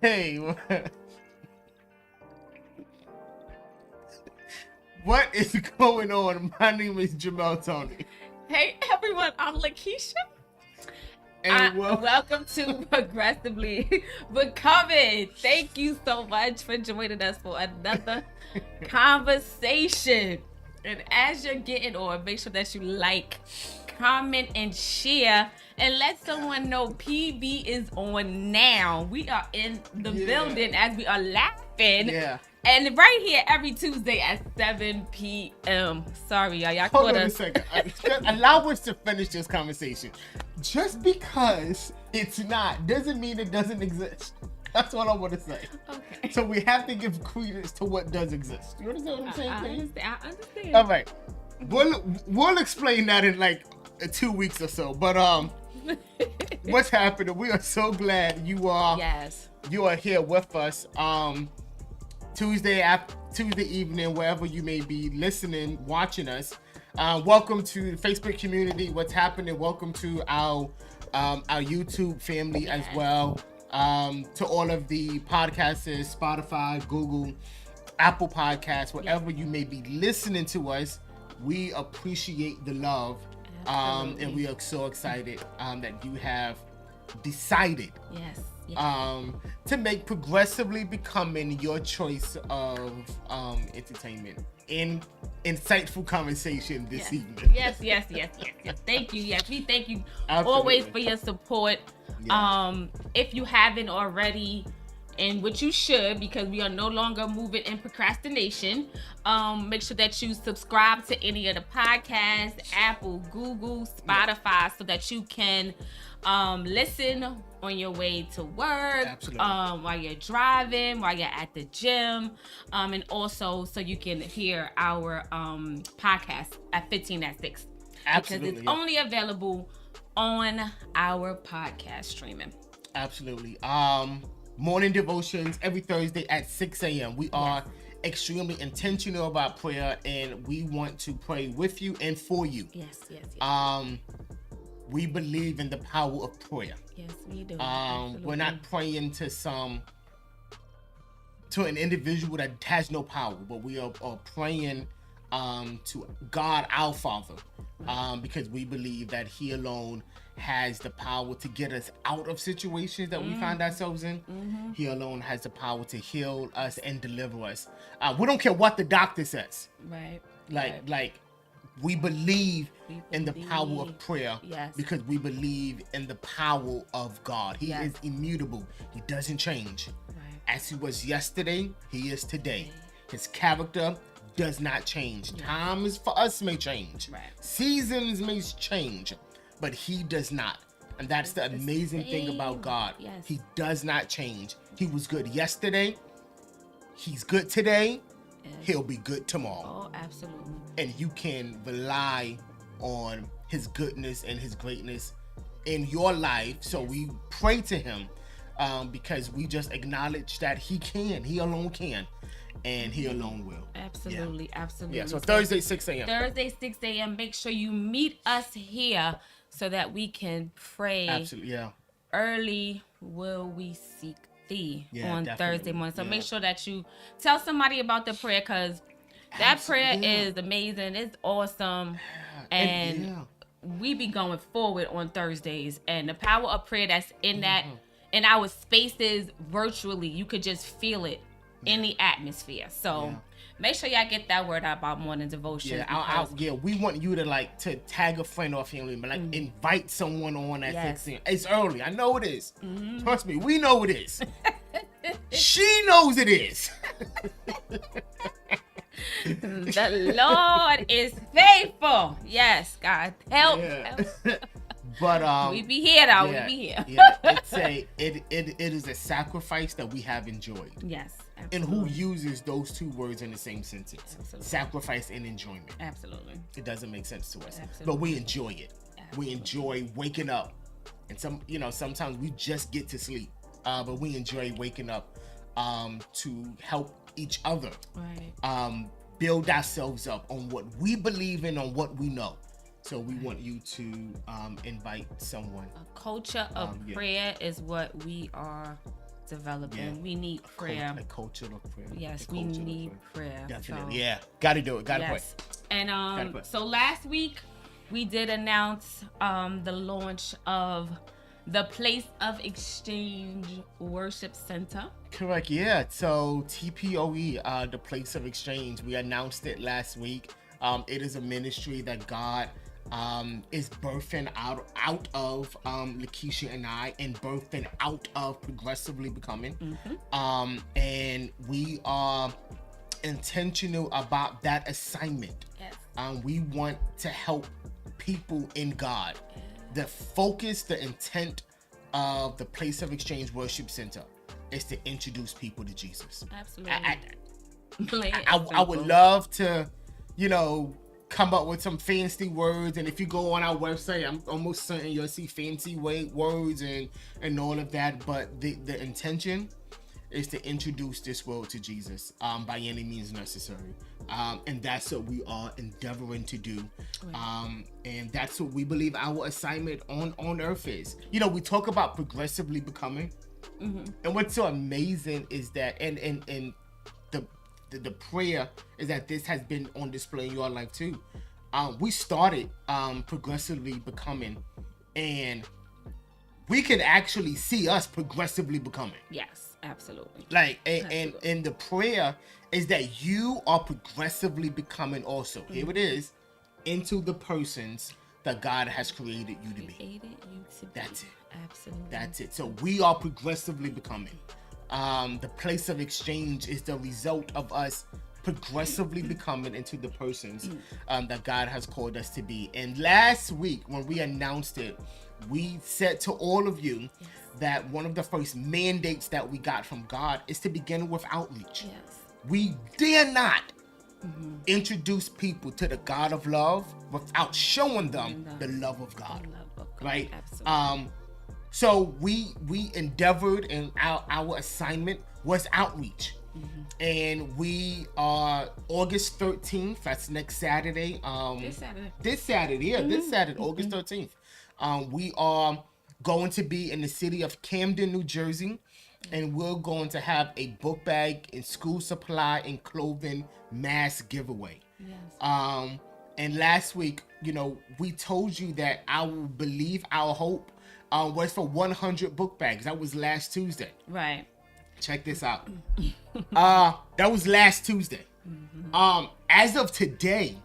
Hey, what is going on? My name is Jamel Tony. Hey everyone, I'm Lakeisha. And welcome to Progressively Becoming. Thank you so much for joining us for another conversation. And as you're getting on, make sure that you like, comment, and share. And let someone know PB is on now. We are in the building as we are laughing. Yeah. And right here every Tuesday at 7 p.m. Sorry, y'all. Hold on a second. Allow us to finish this conversation. Just because it's not doesn't mean it doesn't exist. That's what I want to say. Okay. So we have to give credence to what does exist. You understand what I'm saying? I understand. All right. We'll explain that in like 2 weeks or so. But what's happening? We are so glad you are here with us. Tuesday evening, wherever you may be listening, watching us. Welcome to the Facebook community. What's happening? Welcome to our YouTube family as well. To all of the podcasters, Spotify, Google, Apple Podcasts, wherever you may be listening to us, we appreciate the love. And we are so excited that you have decided to make Progressively Becoming your choice of entertainment in insightful conversation this evening. Yes. Thank you. Yes, we thank you always for your support. Yeah. If you haven't already, and which you should, because we are no longer moving in procrastination, make sure that you subscribe to any of the podcasts, Apple, Google, Spotify, so that you can listen on your way to work, while you're driving, while you're at the gym, and also so you can hear our podcast at 15 at 6. Absolutely. Because it's only available on our podcast streaming. Absolutely. Morning devotions every Thursday at 6 a.m. We are extremely intentional about prayer, and we want to pray with you and for you. Yes. We believe in the power of prayer. Yes, we do. We're not praying to an individual that has no power, but we are praying to God our Father, because we believe that He alone has the power to get us out of situations that we find ourselves in. He alone has the power to heal us and deliver us. We don't care what the doctor says. Right. Like we believe in the power of prayer, because we believe in the power of God. He is immutable. He doesn't change. Right. As He was yesterday, He is today. His character does not change. Times for us may change. Right. Seasons may change, but He does not. And that's the amazing thing about God. Yes. He does not change. He was good yesterday. He's good today. He'll be good tomorrow. Oh, absolutely. And you can rely on His goodness and His greatness in your life. So we pray to Him, because we just acknowledge that He can. He alone can. And He alone will. Absolutely. Yeah, so Thursday, 6 a.m. Thursday, 6 a.m. Make sure you meet us here so that we can pray. Absolutely, yeah. Early will we seek Thee on definitely. Thursday morning. So make sure that you tell somebody about the prayer, because that prayer is amazing. It's awesome. And we be going forward on Thursdays. And the power of prayer that's in that, in our spaces virtually, you could just feel it in the atmosphere. So make sure y'all get that word out about morning devotion. We want you to tag a friend or family, but invite someone on at 6 a.m. It's early. I know it is. Trust me, we know it is. She knows it is. The Lord is faithful. Yes, God, help. But we be here though. We be here. It is a sacrifice that we have enjoyed. Yes. Absolutely. And who uses those two words in the same sentence? Absolutely. Sacrifice and enjoyment. Absolutely. It doesn't make sense to us. Absolutely. But we enjoy it. Absolutely. We enjoy waking up. And sometimes we just get to sleep. But we enjoy waking up to help each other. Right. Build ourselves up on what we believe in, on what we know. So we want you to invite someone. A culture of prayer is what we are developing. Yeah. We need prayer. A culture of prayer. Yes, we need prayer. Definitely. So. Yeah. Got to do it. Got to pray. And so last week we did announce the launch of the Place of Exchange Worship Center. Correct. Yeah. So TPOE, the Place of Exchange, we announced it last week. It is a ministry that God is birthing out of Lakeisha and I, and birthing out of Progressively Becoming. Mm-hmm. And we are intentional about that assignment. Yes. We want to help people in God. Yes. The focus, the intent of the Place of Exchange Worship Center is to introduce people to Jesus. Absolutely. I would love to, come up with some fancy words, and if you go on our website, I'm almost certain you'll see fancy words and all of that, but the intention is to introduce this world to Jesus by any means necessary, and that's what we are endeavoring to do. And that's what we believe our assignment on earth is. We talk about progressively becoming, mm-hmm. and what's so amazing is that and the prayer is that this has been on display in your life too. We started progressively becoming, and we can actually see us progressively becoming. Yes, absolutely. And the prayer is that you are progressively becoming also. Mm-hmm. Here it is, into the persons that God has created you to be. That's it. Absolutely. That's it. So we are progressively becoming. The Place of Exchange is the result of us progressively becoming into the persons that God has called us to be. And last week, when we announced it, we said to all of you that one of the first mandates that we got from God is to begin with outreach. Yes. We dare not introduce people to the God of love without showing them the love of God. Right? Absolutely. So we endeavored, and our assignment was outreach. Mm-hmm. And we are August 13th, that's next Saturday. This Saturday, August 13th. We are going to be in the city of Camden, New Jersey, and we're going to have a book bag and school supply and clothing mass giveaway. Yes. And last week, we told you that our hope was for 100 book bags. That was last Tuesday. Right. Check this out. That was last Tuesday. Mm-hmm. As of today,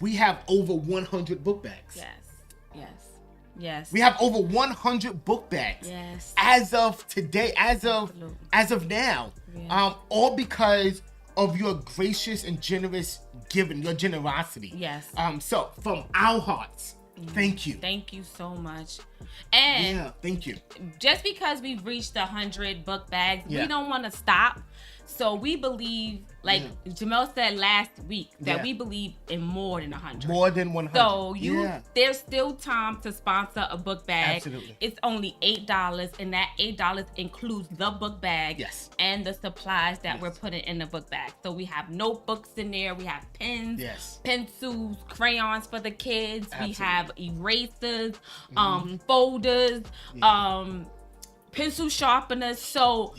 we have over 100 book bags. Yes. We have over 100 book bags. Yes. As of today, as of now. Yeah. All because of your gracious and generous giving, your generosity. Yes. So from our hearts, thank you. Thank you so much. And thank you. Just because we've reached 100 book bags, we don't want to stop. So we believe, Jamel said last week, that we believe in more than 100. More than 100. So there's still time to sponsor a book bag. Absolutely. It's only $8, and that $8 includes the book bag and the supplies that we're putting in the book bag. So we have notebooks in there. We have pens, pencils, crayons for the kids. Absolutely. We have erasers, folders, pencil sharpeners. So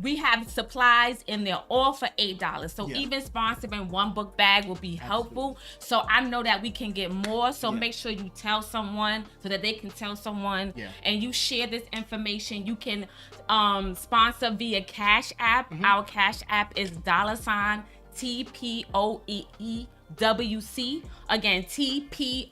we have supplies in there all for $8. So even sponsoring one book bag will be helpful. So I know that we can get more. So make sure you tell someone so that they can tell someone. And you share this information. You can sponsor via Cash App. Our Cash App is $TPOEWC. Again, TPOEWC.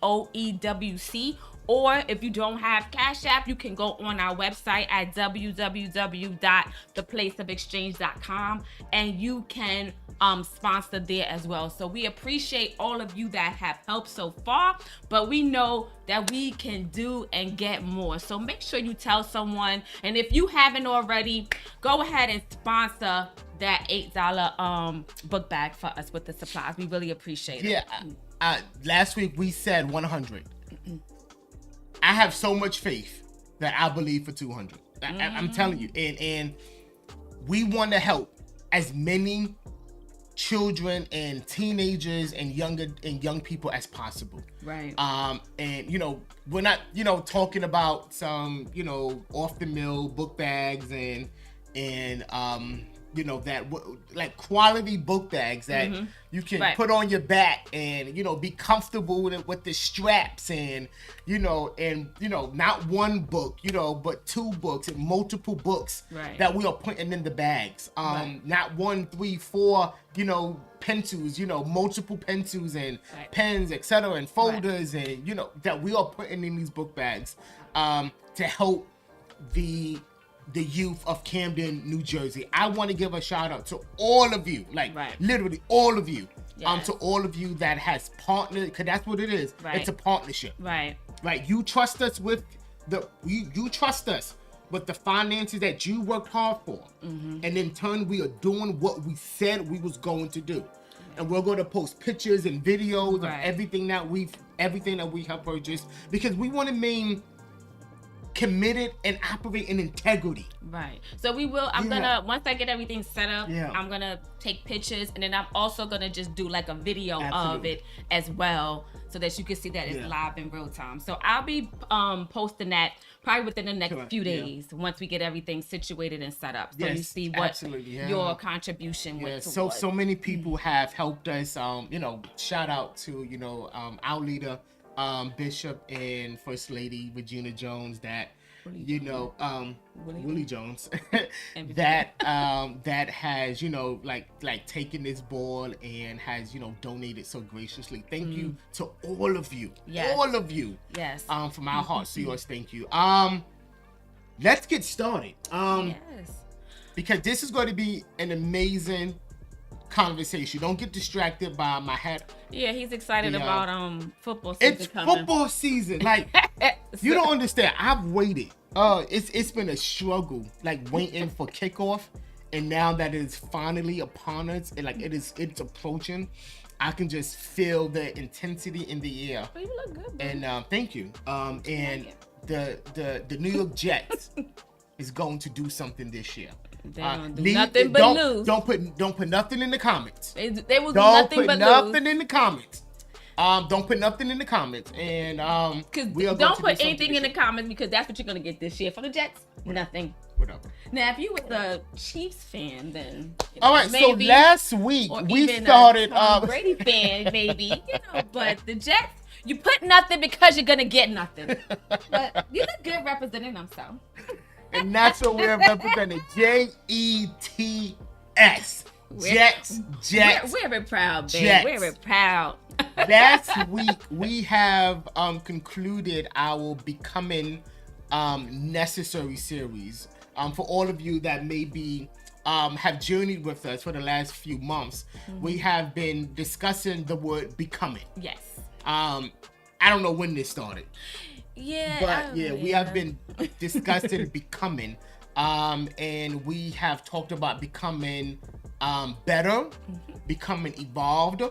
Or if you don't have Cash App, you can go on our website at www.theplaceofexchange.com, and you can sponsor there as well. So we appreciate all of you that have helped so far, but we know that we can do and get more. So make sure you tell someone, and if you haven't already, go ahead and sponsor that $8 book bag for us with the supplies. We really appreciate it. Last week we said 100. I have so much faith that I believe for 200. I'm telling you. And we want to help as many children and teenagers and young people as possible. Right. And we're not, talking about some, off the mill book bags and and that like quality book bags that you can put on your back and be comfortable with the straps and not one book but 2 books and multiple books that we are putting in the bags, not 1, 3, 4 pencils, multiple pencils and pens, etc., and folders and that we are putting in these book bags to help the youth of Camden, New Jersey. I want to give a shout out to all of you, literally all of you, to all of you that has partnered, because that's what it is. It's a partnership. Right. You trust us with you trust us with the finances that you worked hard for, and in turn we are doing what we said we was going to do, and we're going to post pictures and videos of everything that we have purchased, because we want to remain committed and operate in integrity. Right. So we will, I'm gonna, once I get everything set up, I'm gonna take pictures, and then I'm also gonna just do like a video of it as well, so that you can see that it's live in real time. So I'll be posting that probably within the next few days once we get everything situated and set up. So you see what your contribution went towards. So many people have helped us. Shout out to our leader, Bishop and First Lady Regina Jones, that Willie Jones that has like taken this ball and has donated so graciously. Thank you to all of you. All of you. Yes. From our hearts to yours, thank you. Let's get started. Because this is going to be an amazing conversation. Don't get distracted by my hat. Yeah, he's excited about football season. It's coming. Football season. Like you don't understand. I've waited. It's been a struggle, like waiting for kickoff, and now that it's finally upon us, and it's approaching, I can just feel the intensity in the air. Oh, you look good, bro. And thank you. And the New York Jets is going to do something this year. They don't do nothing but lose. Don't put nothing in the comments. They will do nothing but lose. Don't put nothing in the comments. Don't put nothing in the comments, and don't put anything in the comments, because that's what you're gonna get this year from the Jets. Nothing. Whatever. Now, if you were a Chiefs fan, then all right. Maybe, so last week we started a Brady fan, maybe but the Jets, you put nothing because you're gonna get nothing. But you look good representing them, so. And that's what we're representing. Jets. Jets. We're very proud, babe. We're very proud. Last week we have concluded our Becoming Necessary series. For all of you that maybe have journeyed with us for the last few months, we have been discussing the word becoming. Yes. I don't know when this started. Yeah. But we have been discussing becoming. And we have talked about becoming better, becoming evolved,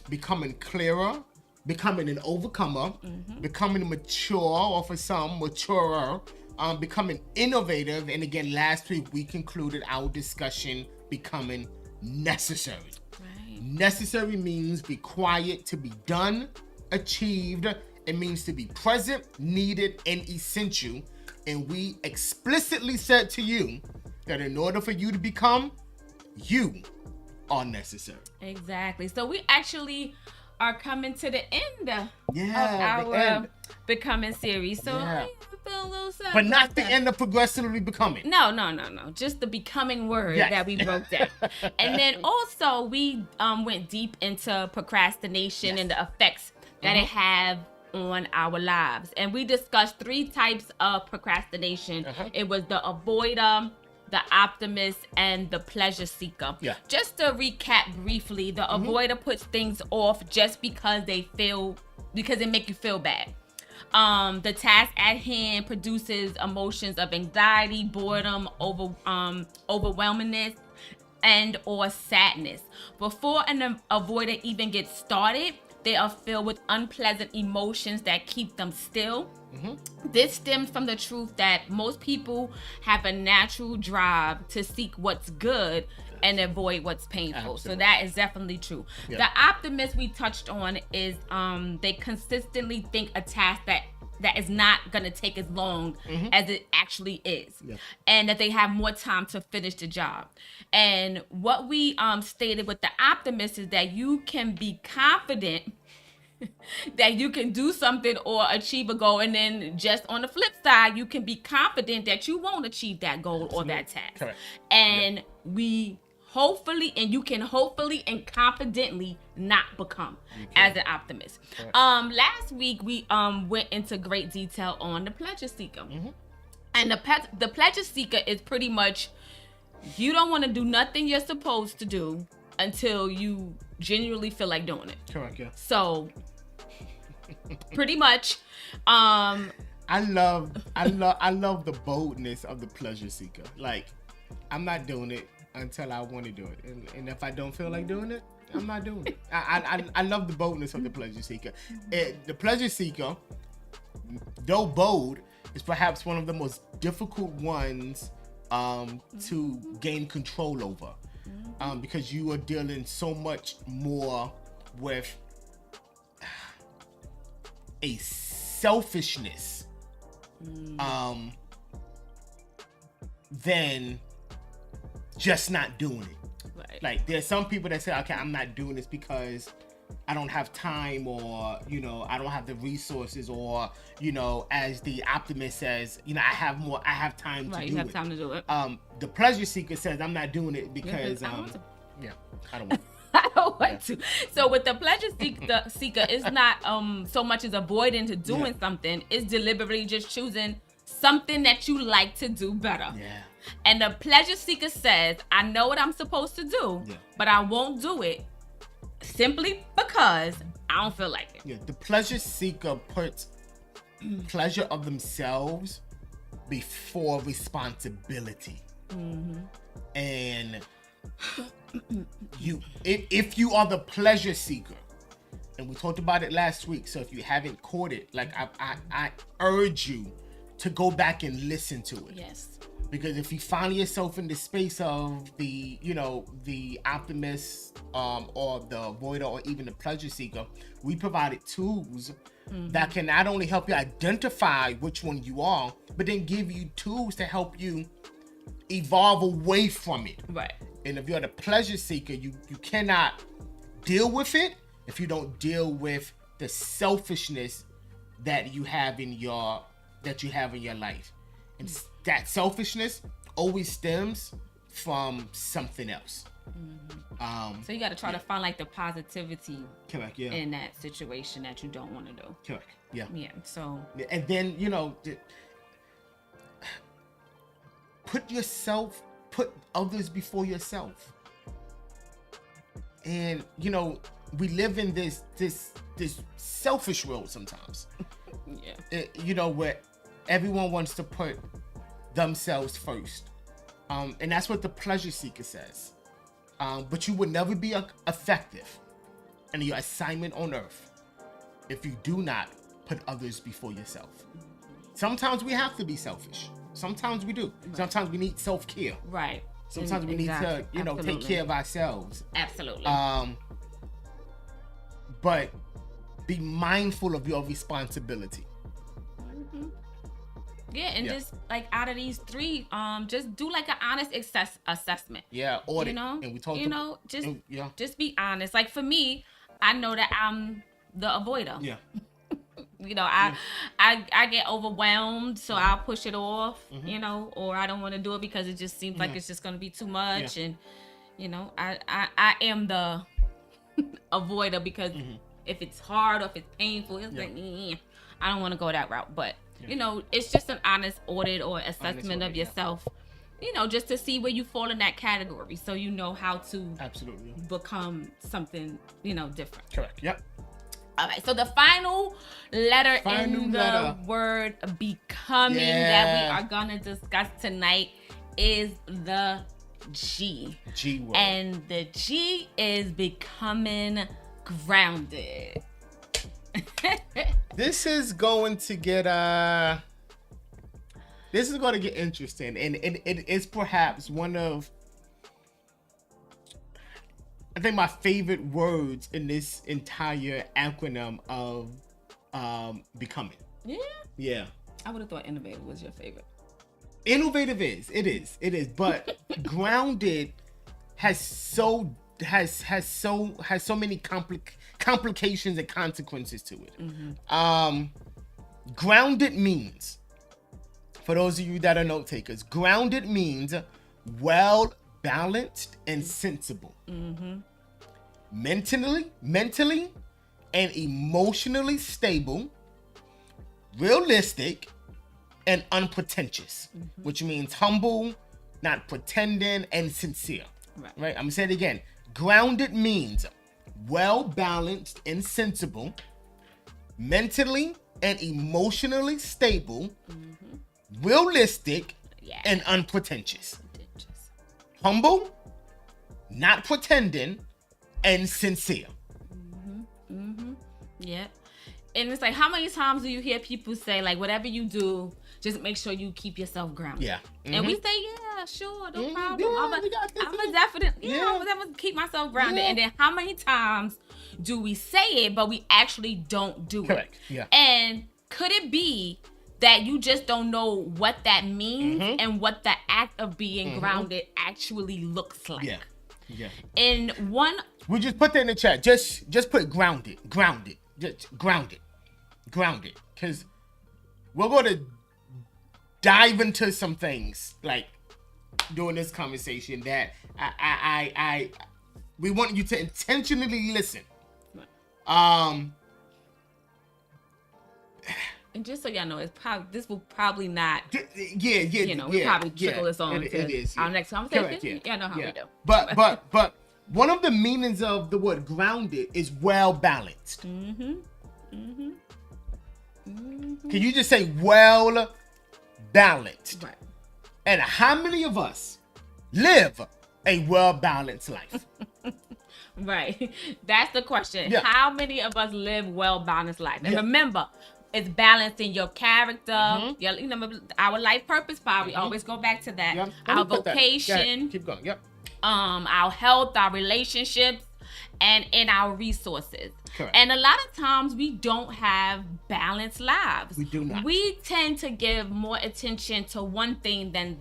becoming clearer, becoming an overcomer, becoming mature, or for some, maturer, becoming innovative. And again, last week we concluded our discussion becoming necessary. Right. Necessary means required to be done, achieved. It means to be present, needed, and essential. And we explicitly said to you that in order for you to become, you are necessary. Exactly. So we actually are coming to the end of our Becoming series. So I feel a little something. But not the end of progressively becoming. No. Just the becoming word that we broke down. And then also we went deep into procrastination and the effects that it have on our lives. And we discussed 3 types of procrastination. It was the avoider, the optimist, and the pleasure seeker. Just to recap briefly, the avoider puts things off just because they make you feel bad. The task at hand produces emotions of anxiety, boredom, overwhelmingness, and or sadness. Before an avoider even gets started, they are filled with unpleasant emotions that keep them still. This stems from the truth that most people have a natural drive to seek what's good and avoid what's painful. Absolutely. So that is definitely true. The optimist we touched on is they consistently think a task that that is not going to take as long as it actually is. Yeah. And that they have more time to finish the job. And what we stated with the optimist is that you can be confident that you can do something or achieve a goal, and then just on the flip side, you can be confident that you won't achieve that goal or that task. Correct. And you can hopefully and confidently not become as an optimist. Correct. Last week we went into great detail on the pleasure seeker. And the pleasure seeker is pretty much, you don't want to do nothing you're supposed to do until you genuinely feel like doing it. Correct, yeah. So pretty much I love the boldness of the pleasure seeker. Like, I'm not doing it until I want to do it, and if I don't feel like doing it, I'm not doing it. I love the boldness of the pleasure seeker. The pleasure seeker, though bold, is perhaps one of the most difficult ones to gain control over, because you are dealing so much more with a selfishness than just not doing it. Right. Like, there's some people that say, okay, I'm not doing this because I don't have time, or, I don't have the resources, or, as the optimist says, I have time to do it. You have time to do it. The pleasure seeker says, I'm not doing it because, I don't want to. I don't want to. So with the pleasure seeker, it's not so much as avoiding to doing something. It's deliberately just choosing something that you like to do better. Yeah. And the pleasure seeker says, I know what I'm supposed to do, but I won't do it simply because I don't feel like it. Yeah. The pleasure seeker puts pleasure of themselves before responsibility. And if you are the pleasure seeker, and we talked about it last week, so if you haven't caught it, like, I urge you to go back and listen to it. Yes. Because if you find yourself in the space of the optimist, or the avoider, or even the pleasure seeker, we provided tools that can not only help you identify which one you are, but then give you tools to help you evolve away from it. Right. And if you're the pleasure seeker, you cannot deal with it if you don't deal with the selfishness that you have in your life. And that selfishness always stems from something else. So you got to try to find like the positivity in that situation that you don't want to do. Correct. Yeah. Yeah. So. And then, put others before yourself. And we live in this selfish world sometimes. Where everyone wants to put themselves first, and that's what the pleasure seeker says. But you will never be effective in your assignment on earth if you do not put others before yourself. Sometimes we have to be selfish. Sometimes we do. Right. Sometimes we need self-care. Right. Sometimes we need to, take care of ourselves. Absolutely. But be mindful of your responsibility. Yeah, and just like out of these three, just do like an honest assessment. Yeah, audit. And we talked just be honest. Like for me, I know that I'm the avoider. Yeah. I get overwhelmed, so I'll push it off, or I don't want to do it because it just seems like it's just going to be too much. And, I am the avoider because if it's hard or if it's painful, it's like, I don't want to go that route. But, it's just an honest audit or assessment of yourself, just to see where you fall in that category. So you know how to become something, different. Correct. Yep. All right, so the final letter in the word becoming that we are going to discuss tonight is the G. G word. And the G is becoming grounded. This is going to get interesting, and it is perhaps one of, I think, my favorite words in this entire acronym of becoming. Yeah. Yeah. I would have thought Innovative was your favorite. Innovative it is, but Grounded has so many complications and consequences to it. Mm-hmm. Grounded means, for those of you that are note takers, grounded means well balanced and sensible. Mm-hmm. Mentally and emotionally stable, realistic, and unpretentious, mm-hmm. which means humble, not pretending, and sincere. Right? I'm gonna say it again. Grounded means well balanced and sensible, mentally and emotionally stable, mm-hmm. realistic, and unpretentious. Humble, not pretending, and sincere. Mm-hmm. Mm-hmm. Yeah. And it's like, how many times do you hear people say, like, whatever you do, just make sure you keep yourself grounded. Yeah. Mm-hmm. And we say, yeah, sure, no problem. Yeah, I'm definitely keep myself grounded. Yeah. And then how many times do we say it, but we actually don't do Correct. it? Yeah. And could it be that you just don't know what that means mm-hmm. and what the act of being mm-hmm. grounded actually looks like? Yeah. Yeah. And one... We just put that in the chat. Just put grounded. Just grounded. Because we're going to dive into some things like during this conversation that we want you to intentionally listen. And just so y'all know, this will probably not. Yeah. We'll probably trickle this on to our next conversation. Correct, yeah. Y'all know how we do. But one of the meanings of the word grounded is well balanced. Mm-hmm. Mm-hmm. Mm-hmm. Can you just say well balanced? Right. And how many of us live a well balanced life? Right. That's the question. Yeah. How many of us live well balanced life? And remember, it's balancing your character, mm-hmm. Our life purpose. We always go back to that. Yep. Our vocation. Keep going. Yep. Our health, our relationships, and in our resources. Correct. And a lot of times we don't have balanced lives. We do not. We tend to give more attention to one thing than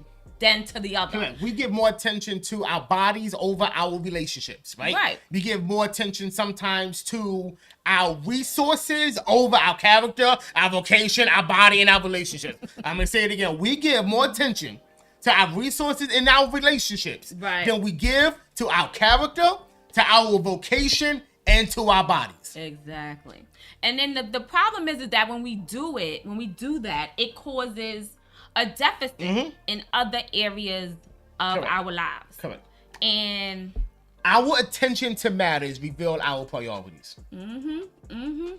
to the other. Correct. We give more attention to our bodies over our relationships, right? Right. We give more attention sometimes to our resources over our character, our vocation, our body, and our relationships. I'm going to say it again. We give more attention to our resources and our relationships than we give to our character, to our vocation, and to our bodies. Exactly. And then the problem is that when we do that, it causes a deficit mm-hmm. in other areas of our lives. Correct. And our attention to matters reveal our priorities. Mm-hmm. Mm-hmm.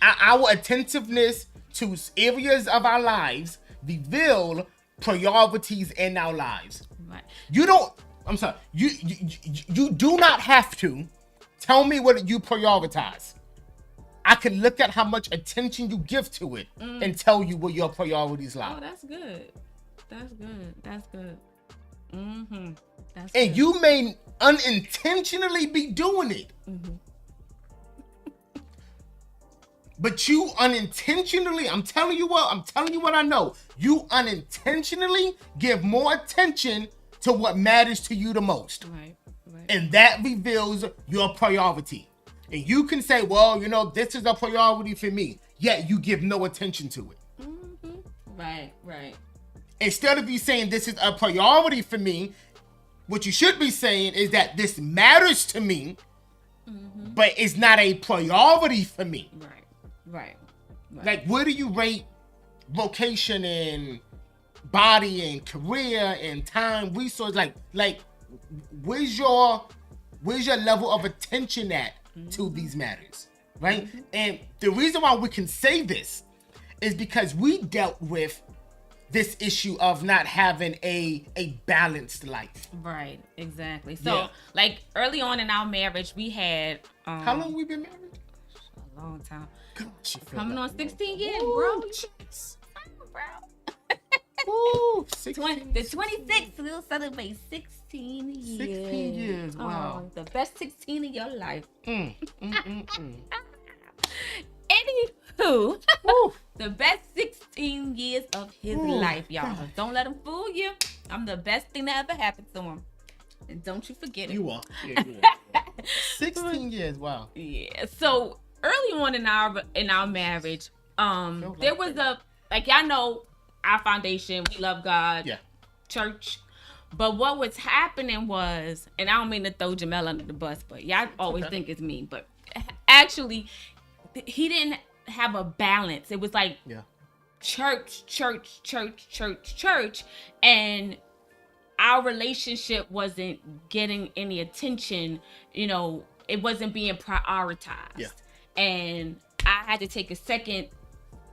Our attentiveness to areas of our lives reveal priorities in our lives. Right. You do not have to tell me what you prioritize. I can look at how much attention you give to it and tell you what your priorities lie. Oh, that's good. Mm-hmm. And you may unintentionally be doing it. Mm-hmm. But you unintentionally, I'm telling you what I know. You unintentionally give more attention to what matters to you the most. Right. And that reveals your priority. And you can say, well, this is a priority for me. Yet you give no attention to it. Mm-hmm. Right. Instead of you saying this is a priority for me, what you should be saying is that this matters to me, mm-hmm. but it's not a priority for me. Right. Like, where do you rate vocation and body and career and time, resource? Like, where's your level of attention at mm-hmm. to these matters, right? Mm-hmm. And the reason why we can say this is because we dealt with this issue of not having a balanced life. Right, exactly. So, like, early on in our marriage, we had... How long we been married? A long time. Gosh, coming on 16 years, bro. Ooh, 16. The 26th, we'll celebrate 16 years. 16 years, wow. Oh, the best 16 of your life. Anywho, the best 16 years of his life, y'all. Don't let him fool you. I'm the best thing that ever happened to him. And don't you forget it. You are. Yeah, you are. 16 years, wow. Yeah. So early on in our marriage, there was y'all know our foundation, we love God, church. But what was happening was, and I don't mean to throw Jamel under the bus, but y'all always think it's me, but actually he didn't have a balance. It was like church, and our relationship wasn't getting any attention. You know, it wasn't being prioritized. Yeah. And I had to take a second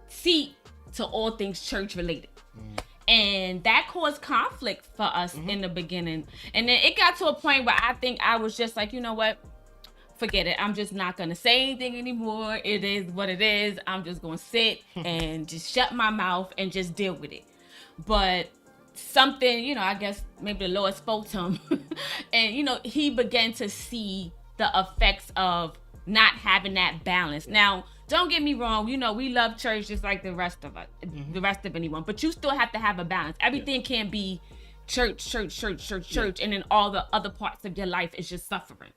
seat to all things church related. And that caused conflict for us in the beginning. And then it got to a point where I think I was just like, you know what? Forget it. I'm just not going to say anything anymore. It is what it is. I'm just going to sit and just shut my mouth and just deal with it. But something, you know, I guess maybe the Lord spoke to him. And, you know, he began to see the effects of not having that balance. Now, don't get me wrong, you know, we love church just like the rest of us, the rest of anyone, but you still have to have a balance. Everything can't be church, and then all the other parts of your life is just suffering.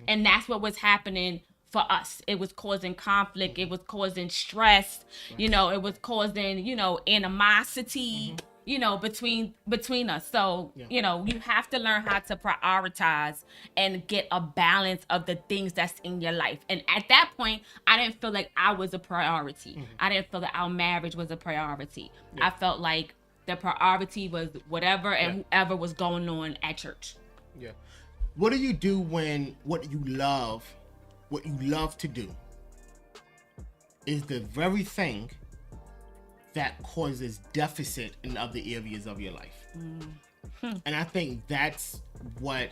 And that's what was happening for us. It was causing conflict, it was causing stress, you know, it was causing, you know, animosity, you know, between us. So, you know, you have to learn how to prioritize and get a balance of the things that's in your life. And at that point, I didn't feel like I was a priority. I didn't feel that our marriage was a priority. I felt like the priority was whatever and whoever was going on at church. Yeah. What do you do when what you love to do is the very thing that causes deficit in other areas of your life? And I think that's what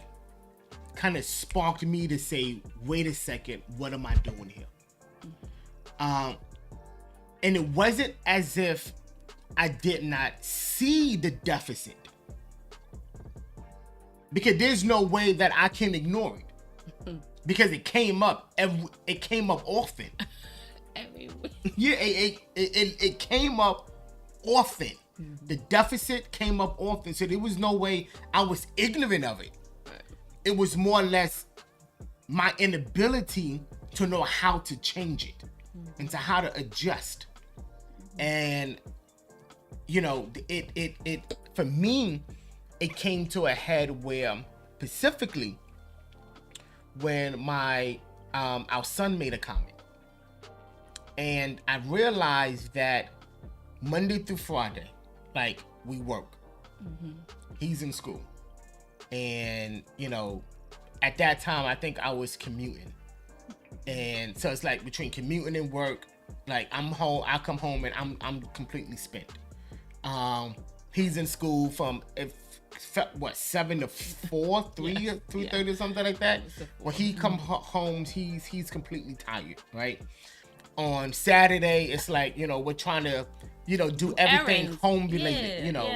kind of sparked me to say, wait a second, what am I doing here? And it wasn't as if I did not see the deficit, because there's no way that I can ignore it, because it came up often. Yeah, it came up often. The deficit came up often, so there was no way I was ignorant of it. It was more or less my inability to know how to change it and to how to adjust. And you know, it for me, it came to a head where, specifically, when our son made a comment. And I realized that Monday through Friday, like, we work. He's in school. And, you know, at that time, I think I was commuting. And so it's like between commuting and work, like, I'm home, I come home and I'm completely spent. He's in school from 7 to 4, 3:30 or something like that. When he come home, he's completely tired, right? On Saturday, it's like, you know, we're trying to, you know, do everything home related, you know,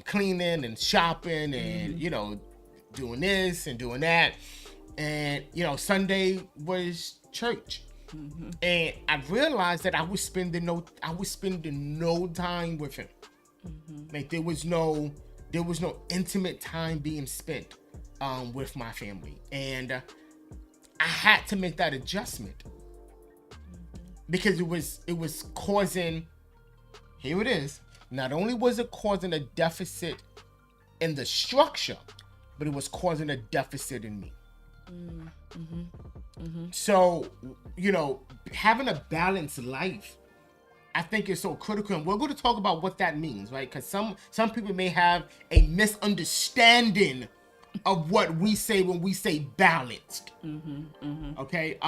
cleaning and shopping and, you know, doing this and doing that. And, you know, Sunday was church. And I realized that I was spending no time with him. Like, there was no intimate time being spent with my family. And I had to make that adjustment. Because it was causing, here it is, not only was it causing a deficit in the structure, but it was causing a deficit in me. So, you know, having a balanced life, I think, is so critical. And we're going to talk about what that means, right? Because some people may have a misunderstanding of what we say when we say balanced. Okay?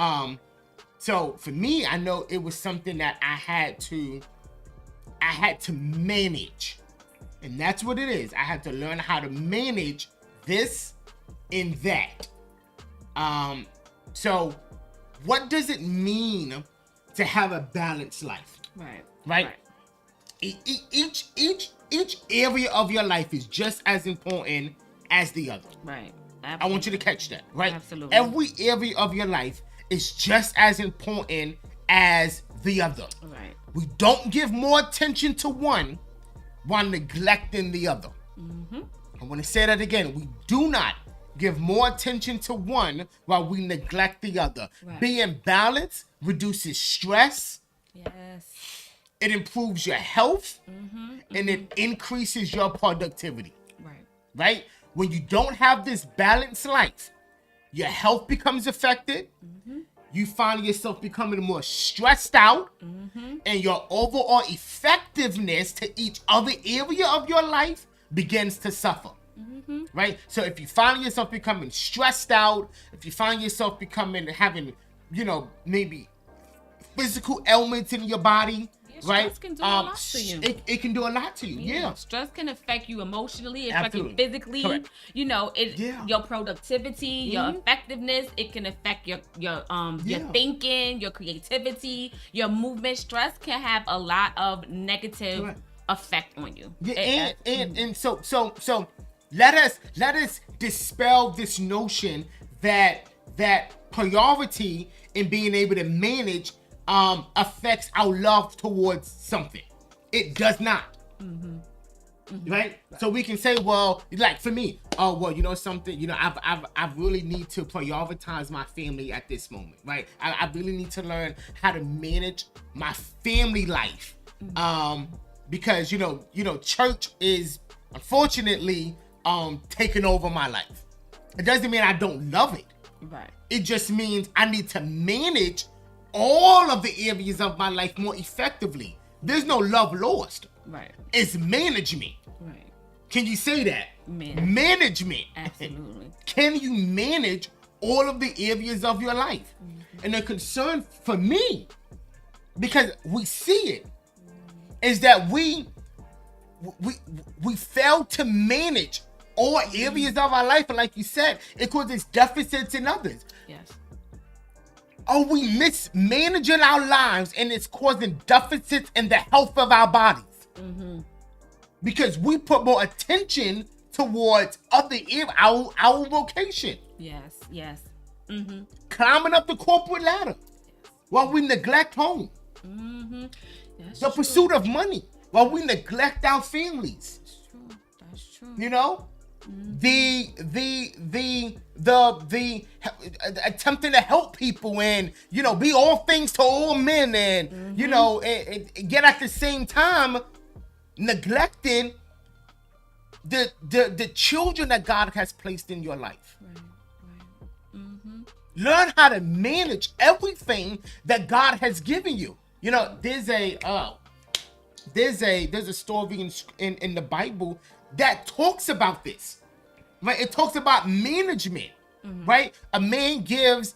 So for me, I know it was something that I had to manage. And that's what it is. I had to learn how to manage this and that. So what does it mean to have a balanced life? Right? Each area of your life is just as important as the other. Right. Absolutely. I want you to catch that, right? Absolutely. Every area of your life is just as important as the other. We don't give more attention to one while neglecting the other. I want to say that again. We do not give more attention to one while we neglect the other. Right. Being balanced reduces stress. Yes. It improves your health, and it increases your productivity. Right? When you don't have this balanced life, your health becomes affected. You find yourself becoming more stressed out, and your overall effectiveness to each other area of your life begins to suffer. Right? So if you find yourself becoming stressed out, if you find yourself having, maybe physical ailments in your body, right? Stress can do a lot to you. It can do a lot to you. Yeah. Stress can affect you emotionally, affect you physically. Correct. Your productivity, your effectiveness. It can affect your thinking, your creativity, your movement. Stress can have a lot of negative effect on you. Yeah, and so let us dispel this notion that priority in being able to manage affects our love towards something. It does not. Right? So we can say, well, like for me, something, I really need to prioritize my family at this moment, right? I really need to learn how to manage my family life. Because church is unfortunately taking over my life. It doesn't mean I don't love it. Right. It just means I need to manage all of the areas of my life more effectively. There's no love lost. Right. It's management. Right. Can you say that? Management. Absolutely. Can you manage all of the areas of your life? And the concern for me, because we see it, is that we fail to manage all areas of our life, and like you said, it causes deficits in others. Yes. Are we mismanaging our lives, and it's causing deficits in the health of our bodies? Because we put more attention towards other our vocation. Yes. Climbing up the corporate ladder while we neglect home. The pursuit of money while we neglect our families. That's true. The attempting to help people and be all things to all men and and yet at the same time neglecting the children that God has placed in your life. Right. Learn how to manage everything that God has given you. There's a story in the Bible that talks about this, right? It talks about management, right? A man gives,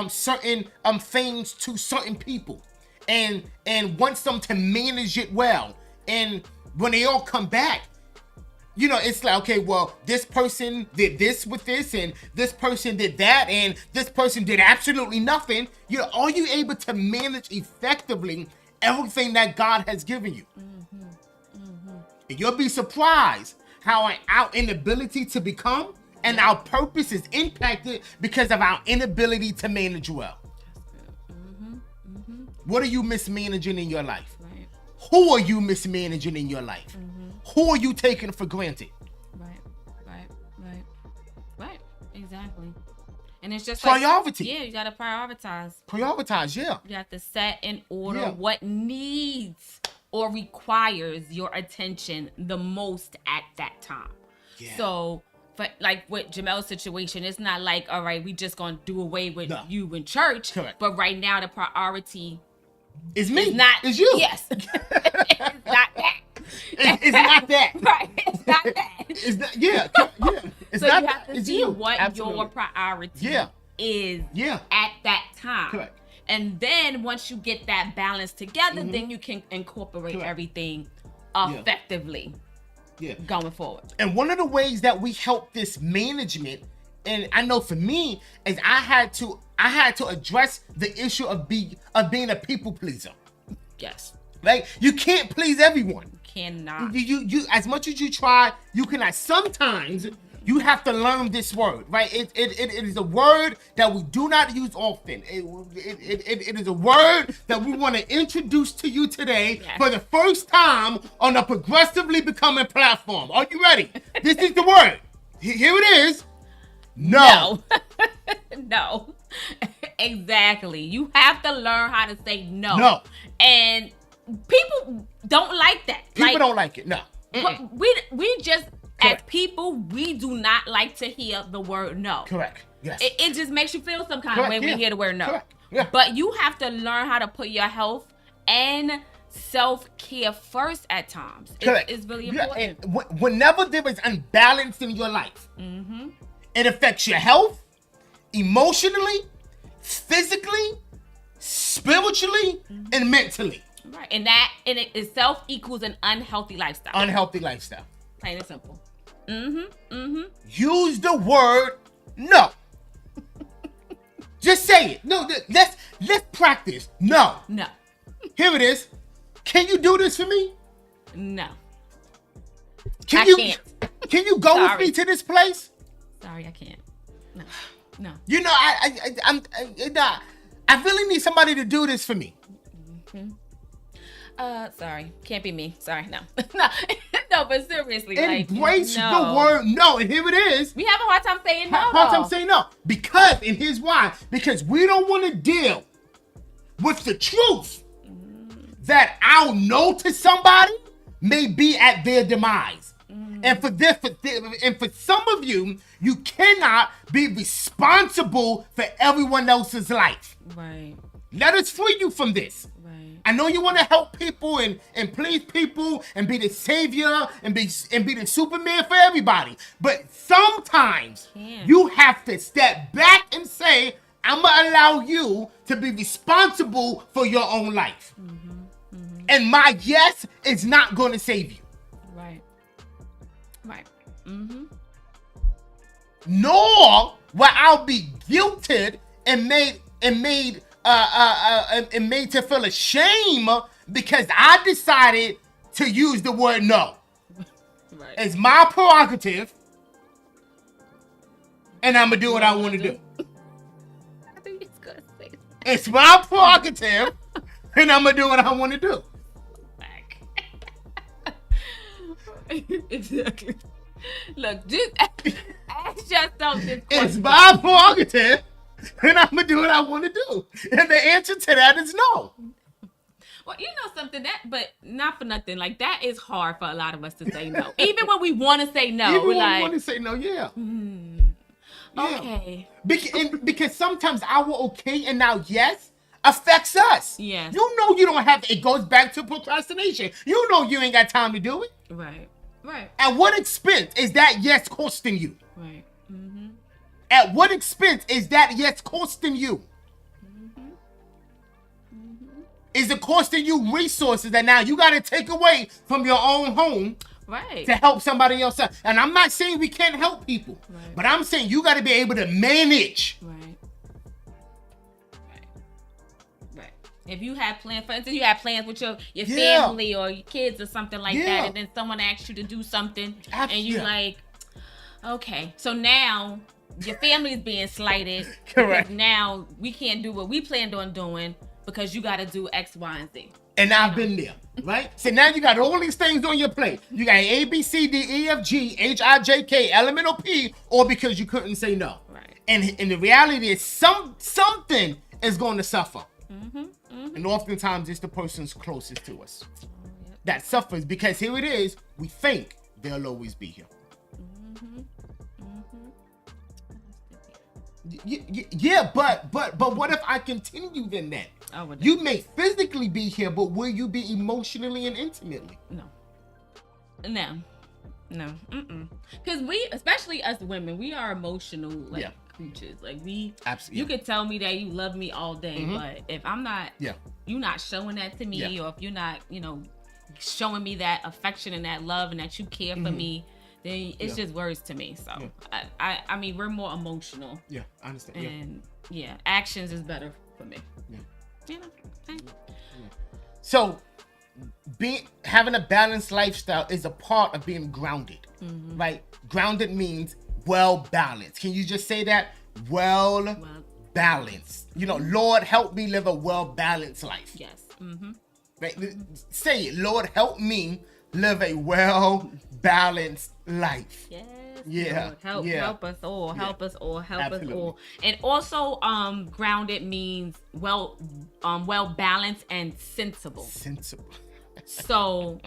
certain things to certain people, and wants them to manage it well. And when they all come back, it's like, okay, well, this person did this with this, and this person did that, and this person did absolutely nothing. Are you able to manage effectively everything that God has given you? And you'll be surprised how our inability to become and our purpose is impacted because of our inability to manage well. What are you mismanaging in your life? Right. Who are you mismanaging in your life? Who are you taking for granted? Right. Exactly. And it's just priority. You got to prioritize. Yeah. You have to set in order what needs or requires your attention the most at that time. Yeah. So, for like with Jamel's situation, it's not like, all right, we just gonna do away with you in church. Correct. But right now the priority is me. It's not is you. Yes. It's not that. It's not that. Right. It's not that. It's not. Yeah. It's so not you have to see what your priority is at that time. Correct. And then once you get that balance together, then you can incorporate everything effectively going forward. And one of the ways that we help this management, and I know for me, is I had to address the issue of being a people pleaser. Yes. Right? You can't please everyone. You cannot. You as much as you try, you cannot. Sometimes You have to learn this word, right? It is a word that we do not use often. It is a word that we want to introduce to you today for the first time on a Progressively Becoming platform. Are you ready? This is the word. Here it is. No. No. Exactly. You have to learn how to say no. No. And people don't like that. People don't like it. No. We just, Correct. as people, we do not like to hear the word no. Correct. Yes. It just makes you feel some kind of way when you hear the word no. Correct. Yeah. But you have to learn how to put your health and self-care first at times. It's really important. And whenever there is unbalance in your life, it affects your health, emotionally, physically, spiritually, and mentally. Right. And that in it itself equals an unhealthy lifestyle. Unhealthy lifestyle. Plain and simple. Use the word no. Just say it. No, let's practice. No. No. Here it is. Can you do this for me? No. Can you go with me to this place? Sorry, I can't. No. You know, I really need somebody to do this for me. Sorry, can't be me. Sorry, no. No, but seriously, embrace the word no, and here it is. We have a hard time saying no. Hard time saying no because, and here's why: because we don't want to deal with the truth that our no to somebody may be at their demise. And for some of you, you cannot be responsible for everyone else's life. Right. Let us free you from this. Right. I know you want to help people and please people and be the savior and be the Superman for everybody. But sometimes you have to step back and say, I'm going to allow you to be responsible for your own life. And my yes is not going to save you. Right. Nor will I be guilted and made to feel ashamed because I decided to use the word no. Right. It's my prerogative, and I'm gonna do what I want to do. I think it's gonna say that. It's my prerogative, and I'm gonna do what I want to do. Exactly. Look, just ask yourself this question. It's my prerogative, and I'm gonna do what I want to do. And the answer to that is no. Well, you know something but not for nothing. Like that is hard for a lot of us to say no. Even when we want to say no, we want to say no. Yeah. Okay. Because sometimes our okay and our yes affects us. Yeah. You know you don't have. It goes back to procrastination. You know you ain't got time to do it. Right. At what expense is that yes costing you? Right. At what expense is that yes costing you? Is it costing you resources that now you got to take away from your own home to help somebody else out? And I'm not saying we can't help people, but I'm saying you got to be able to manage. Right. If you have plans, for instance, you have plans with your family or your kids or something like that, and then someone asks you to do something, and you like, okay, so now your family is being slighted. Correct. Now we can't do what we planned on doing because you got to do X, Y, and Z. And I've been there, right? So now you got all these things on your plate. You got A, B, C, D, E, F, G, H, I, J, K, L, M, N, O, P, or because you couldn't say no. Right. And the reality is something is going to suffer. And oftentimes it's the person's closest to us that suffers because here it is, we think they'll always be here. Yeah, but what if I continue then? You may physically be here, but will you be emotionally and intimately? No. Because we, especially us women, we are emotional creatures. Like absolutely. You could tell me that you love me all day, but if I'm not, you're not showing that to me, or if you're not, showing me that affection and that love and that you care for me, then it's just words to me. So I mean, we're more emotional. Yeah, I understand. And actions is better for me. So having a balanced lifestyle is a part of being grounded, right? Grounded means well balanced. Can you just say that? Well balanced. You know, Lord, help me live a well balanced life. Yes. Mm-hmm. Right? Say it. Lord, help me live a well balanced life. Yes. Yeah. Lord, help us all. Yeah. Help us all. Help Absolutely. us all. And also, grounded means well balanced and sensible. Sensible. So,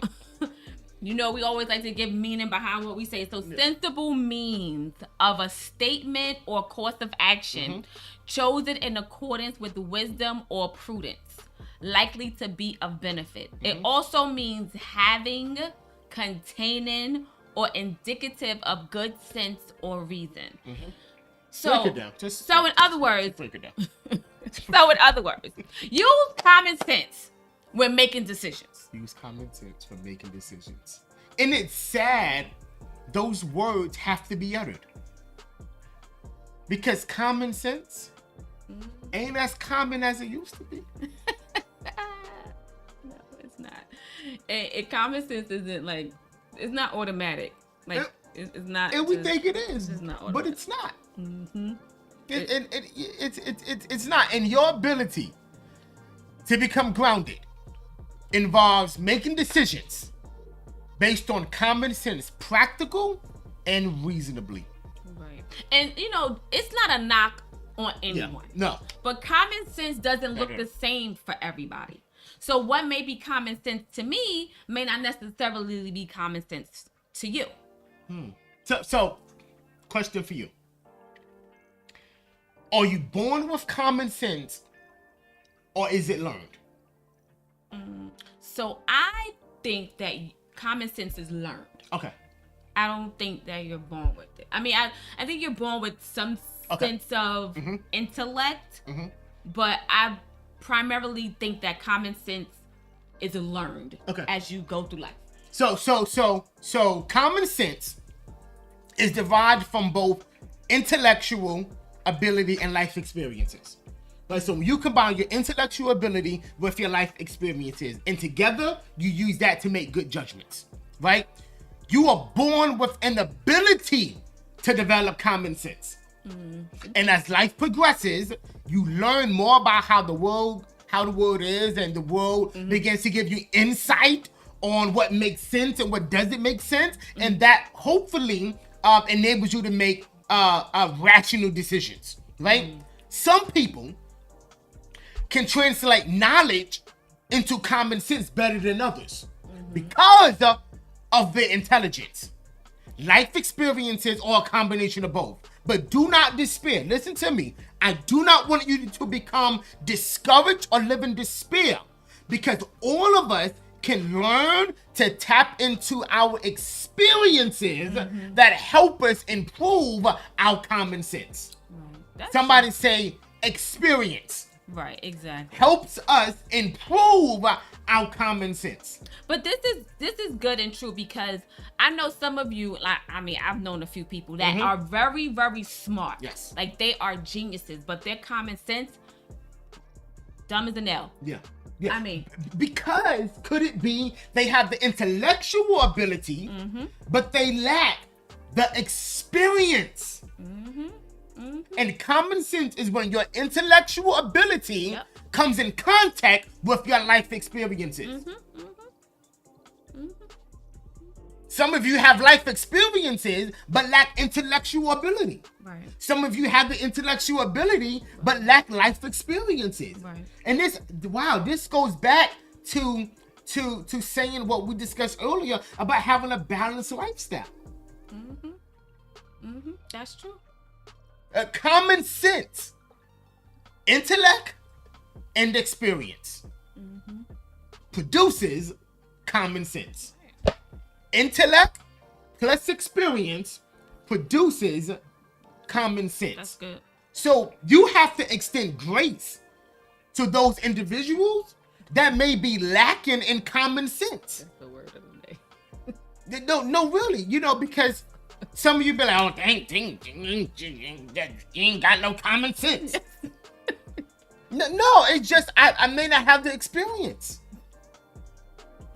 you know, we always like to give meaning behind what we say. So, sensible means of a statement or course of action chosen in accordance with wisdom or prudence, likely to be of benefit. It also means having, containing, or indicative of good sense or reason. So, break it down. In other words, break it down. So in other words, use common sense when making decisions. Use common sense when making decisions. And it's sad those words have to be uttered. Because common sense ain't as common as it used to be. No, it's not. And common sense isn't like, it's not automatic. Like, it's not. And we think it is, it's not automatic. but it's not. It's not. And your ability to become grounded involves making decisions based on common sense, practical and reasonably. Right. And you know, it's not a knock on anyone. Yeah, no. But common sense doesn't look the same for everybody. So what may be common sense to me may not necessarily be common sense to you. So, question for you. Are you born with common sense or is it learned? So I think that common sense is learned. Okay. I don't think that you're born with it. I mean, I think you're born with some sense of intellect, but I primarily think that common sense is learned as you go through life. So common sense is derived from both intellectual ability and life experiences. Right? So when you combine your intellectual ability with your life experiences, and together you use that to make good judgments, right? You are born with an ability to develop common sense. And as life progresses, you learn more about how the world is, and the world begins to give you insight on what makes sense and what doesn't make sense. And that hopefully enables you to make rational decisions, right? Some people can translate knowledge into common sense better than others because of their intelligence. Life experiences are a combination of both. But do not despair. Listen to me. I do not want you to become discouraged or live in despair, because all of us can learn to tap into our experiences that help us improve our common sense. Somebody say experience. Right, exactly. Helps us improve our common sense. But this is good and true, because I know some of you, like, I mean, I've known a few people that are very, very smart. Yes. Like, they are geniuses, but their common sense, dumb as a nail. Yeah. I mean, because could it be they have the intellectual ability, but they lack the experience? And common sense is when your intellectual ability comes in contact with your life experiences. Some of you have life experiences but lack intellectual ability. Right. Some of you have the intellectual ability but lack life experiences. Right. And this goes back to saying what we discussed earlier about having a balanced lifestyle. That's true. Common sense, intellect, and experience produces common sense. Intellect plus experience produces common sense. That's good. So you have to extend grace to those individuals that may be lacking in common sense. That's the word of the day. No, really, because some of you be like, oh, dang, you ain't got no common sense. No, it's just I may not have the experience.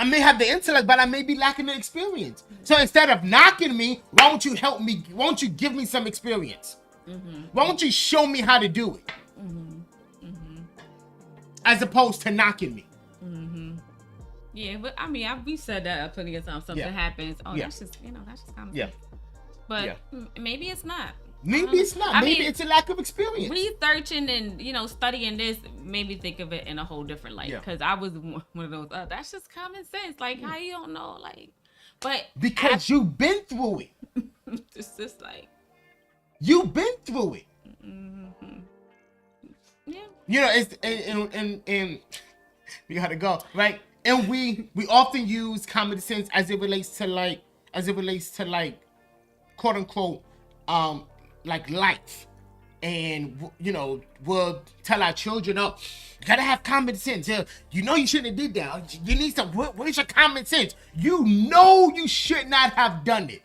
I may have the intellect, but I may be lacking the experience. So instead of knocking me, why don't you help me? Why don't you give me some experience? Why don't you show me how to do it? As opposed to knocking me. Yeah, but I mean, we said that plenty of times. Something happens. Oh, that's just common sense. But maybe it's not. Maybe it's not. Maybe it's a lack of experience. Researching and studying this made me think of it in a whole different light. Because I was one of those. That's just common sense. Like how you don't know, like, but because you've been through it. It's just like you've been through it. Yeah. It's and we gotta go right. And we often use common sense as it relates to like quote unquote like life. And we'll tell our children, you gotta have common sense. You shouldn't have did that. You need some. Where's your common sense? You should not have done it.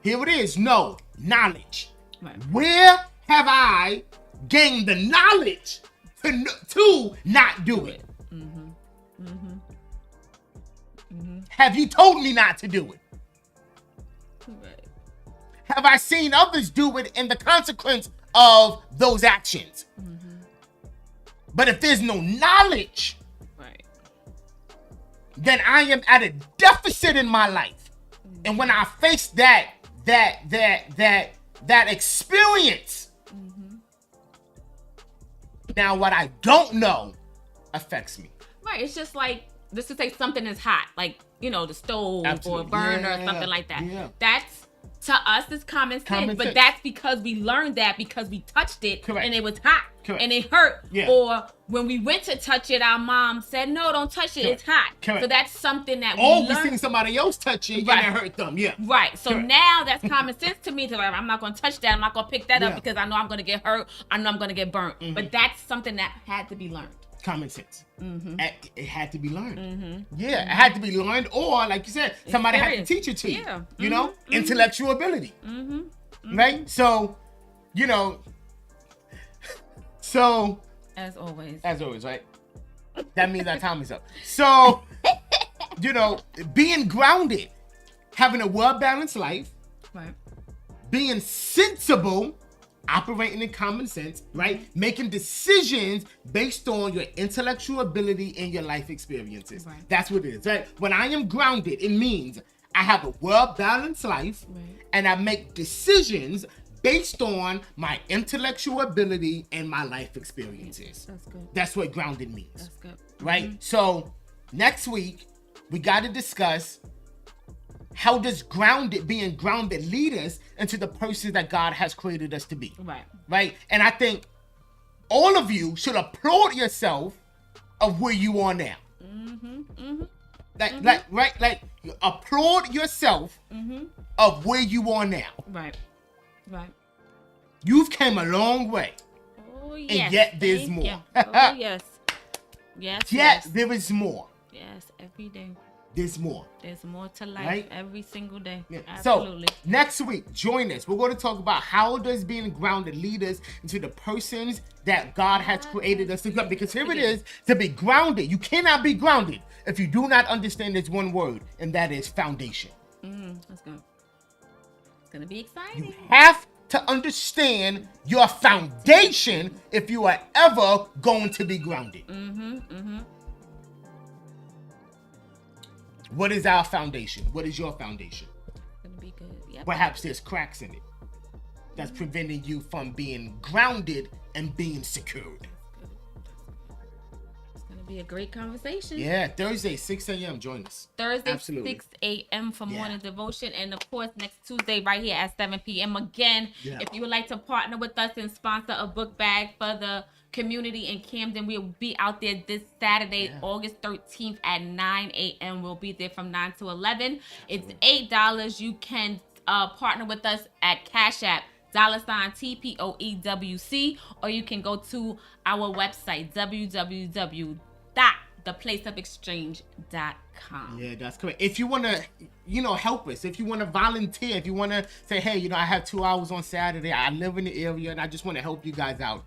Here it is. No knowledge. Right. Where have I gained the knowledge to not do it? Have you told me not to do it? Right. Have I seen others do it and the consequence of those actions? But if there's no knowledge, right, then I am at a deficit in my life. And when I face that experience, now what I don't know affects me. Right. It's just like, let's just say something is hot, like, the stove or a burner or something like that. Yeah. That's, to us, it's common sense, but that's because we learned that because we touched it. Correct. And it was hot. Correct. And it hurt. Yeah. Or when we went to touch it, our mom said, no, don't touch it. Correct. It's hot. Correct. So that's something that we learned. Or we seen somebody else touch it and it hurt them. Yeah. Right. So now that's common sense to me. I'm not going to touch that. I'm not going to pick that up because I know I'm going to get hurt. I know I'm going to get burnt. But that's something that had to be learned. Common sense. It had to be learned. Yeah, it had to be learned, or like you said, somebody had to teach it to you. Intellectual ability. Right? So, so as always, right? That means our time is up. So, being grounded, having a well-balanced life, right? Being sensible, operating in common sense, right? Making decisions based on your intellectual ability and your life experiences. Right. That's what it is, right? When I am grounded, it means I have a well-balanced life, and I make decisions based on my intellectual ability and my life experiences. That's good. That's what grounded means. That's good. Right? So next week, we got to discuss how does being grounded lead us into the person that God has created us to be. Right. Right? And I think all of you should applaud yourself of where you are now. Like applaud yourself of where you are now. Right. Right. You've came a long way. Oh, yes. And yet there's more. Oh, yes. Yes. There is more. Yes, every day. There's more. There's more to life every single day. Yeah. Absolutely. So next week, join us. We're going to talk about how does being grounded lead us into the persons that God has created us to become. Because here it is, to be grounded. You cannot be grounded if you do not understand this one word, and that is foundation. That's good. It's going to be exciting. You have to understand your foundation if you are ever going to be grounded. What is our foundation? What is your foundation? It's gonna be good. Yep. Perhaps there's cracks in it that's preventing you from being grounded and being secured. It's gonna be a great conversation. Yeah, Thursday, 6 a.m. Join us. Thursday, absolutely. 6 a.m. for morning devotion. And of course, next Tuesday, right here at 7 p.m. Again, if you would like to partner with us and sponsor a book bag for the community in Camden, we will be out there this Saturday, August 13th at 9 a.m. We'll be there from 9 to 11. It's $8. You can partner with us at Cash App, $TPOEWC, or you can go to our website, www.theplaceofexchange.com. Yeah, that's correct. If you want to, help us, if you want to volunteer, if you want to say, hey, I have 2 hours on Saturday, I live in the area, and I just want to help you guys out.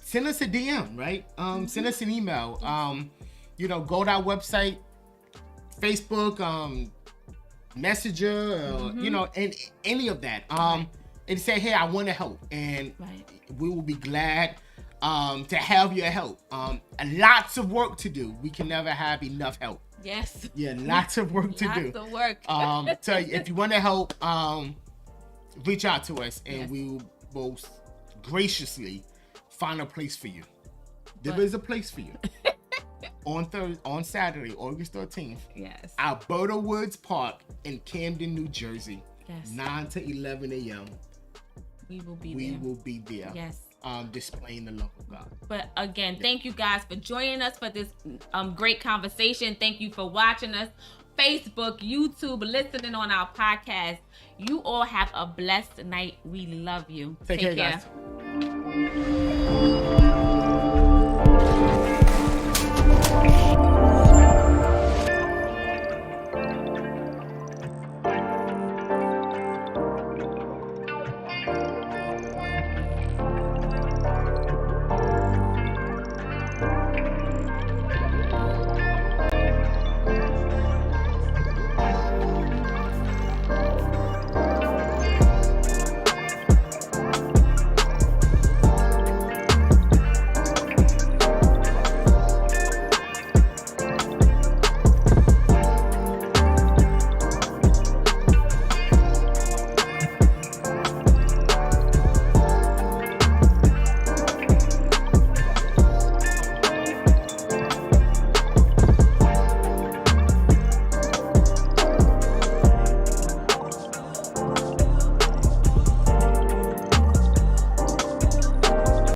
Send us a DM, right? Send us an email. Go to our website, Facebook, Messenger, and any of that. And say, hey, I want to help, and we will be glad to have your help. Lots of work to do. We can never have enough help. Yes. Yeah, lots of work to do. Lots of work. So if you want to help, reach out to us, and we will most graciously find a place for you. There is a place for you. On Saturday, August 13th. Yes. Alberta Woods Park in Camden, New Jersey. Yes. 9 to 11 a.m. We will be there. Yes. Displaying the love of God. But again, thank you guys for joining us for this great conversation. Thank you for watching us. Facebook, YouTube, listening on our podcast. You all have a blessed night. We love you. Take care, guys.